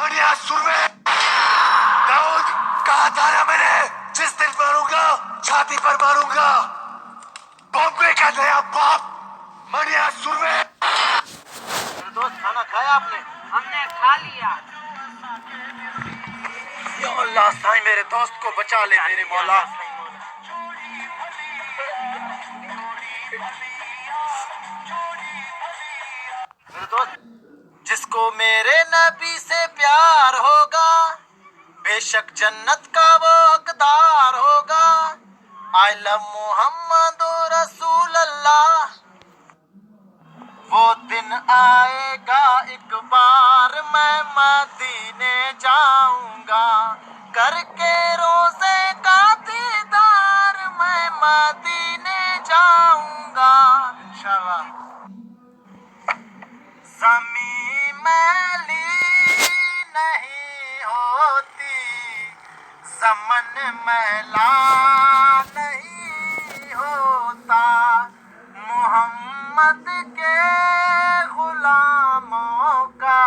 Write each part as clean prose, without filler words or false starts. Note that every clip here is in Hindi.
बढ़िया सुरमे दाऊद कहा था ना मैंने, जिस दिन मारूंगा छाती पर मारूंगा। बॉम्बे का नया बाप बढ़िया सुरमे। मेरे दोस्त खाना खाया आपने? हमने खा लिया। या अल्लाह साईं मेरे दोस्त को बचा ले मेरे मौला। मेरे दोस्त, जिसको मेरे नबी से प्यार होगा बेशक जन्नत का वो हकदार होगा। आई लव मोहम्मद रसूल अल्लाह। वो दिन आएगा एक बार मैं मदीने जाऊंगा, करके रोजे का दीदार मैं मदीने जाऊंगा इंशाल्लाह। ज़मीं मैली नहीं होती, ज़मन मैला नहीं होता, मोहम्मद के गुलामों का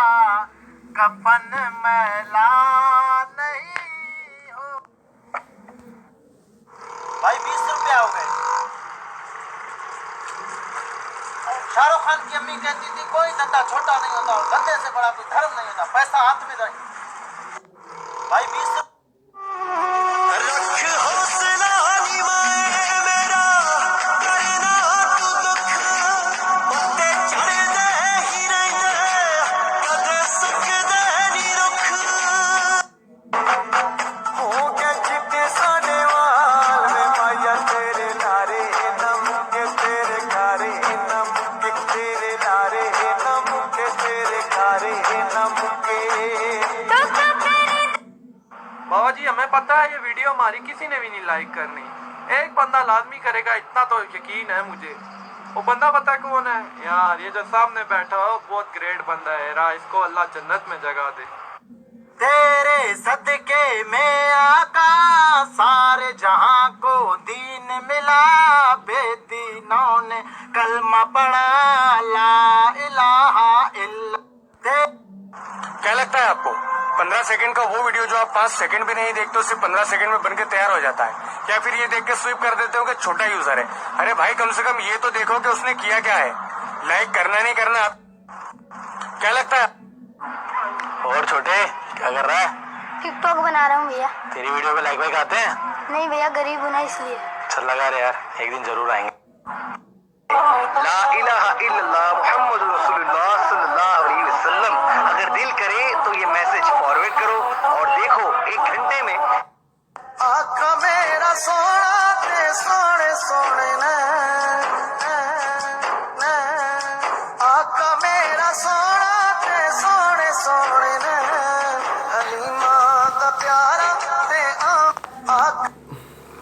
कफन मैला नहीं हो। भाई 20 रुपया हो गए। शाहरुख खान की अम्मी कहती थी कोई धंधा छोटा नहीं होता और धंधे से बड़ा कोई धर्म नहीं होता, पैसा हाथ में रहे। भाई 20 बाबा जी हमें पता है ये वीडियो हमारी किसी ने भी नहीं लाइक करनी, एक बंदा लाजमी करेगा, इतना तो यकीन है मुझे। वो बंदा पता कौन है यार? ये जो सामने बैठा हो बहुत ग्रेट बंदा है यार, इसको अल्लाह जन्नत में जगह दे। तेरे सदके में आका सारे जहां को दीन मिला, बेदीनों ने कलमा पढ़ा ला इलाहा इल्ला। क्या लगता है आपको 15 सेकंड का वो वीडियो जो आप 5 सेकंड भी नहीं देखते, सिर्फ 15 सेकंड में बनके तैयार हो जाता है, या फिर ये देख के स्विप कर देते हो कि छोटा यूजर है? अरे भाई कम से कम ये तो देखो कि उसने किया क्या है। लाइक करना नहीं करना, क्या लगता है? और छोटे क्या कर रहा है? टिकटॉक बना रहा हूँ भैया। तेरी वीडियो पे लाइक वाइक आते हैं? नहीं भैया, गरीब हूँ ना इसलिए। चल लगा रे यार, एक दिन जरूर आएंगे। ला इलाहा इल्लल्लाह मुहम्मद रसूलुल्लाह सल्लल्लाहु अलैहि वसल्लम। अगर दिल करे तो ये मैसेज फॉरवर्ड करो और देखो 1 घंटे में। आका मेरा सोना ते सोने सोने ने, आका मेरा सोना ते सोने सोने ने, हलीमा दा प्यारा ते आका।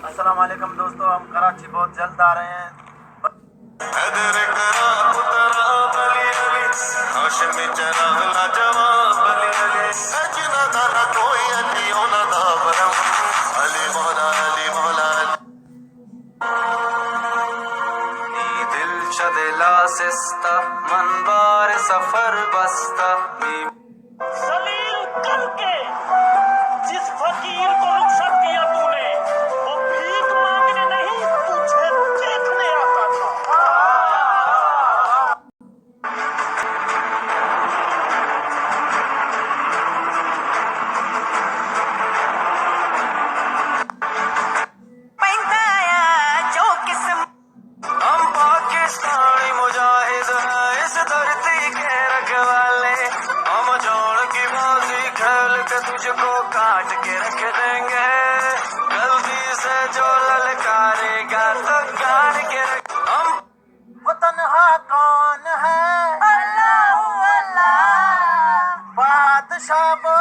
अस्सलाम वालेकुम दोस्तों, हम कराची बहुत जल्द आ रहे हैं। मन बार सफर बस्ता जलील करके जिस फकीर को रुखसत किया तूने, वो भीख मांगने नहीं तुझे देखने आता था। जो किस्म हम पाकिस्तानी मुजाहिद हैं, इस धरती के रखवाले। हम जोड़ की बाजी खेल के तुझको काट के रख देंगे, गलती से जो ललकारेगा तो गाड़ के रख। हम वो तन्हा कौन है? अल्लाह अल्लाह। बादशाह वो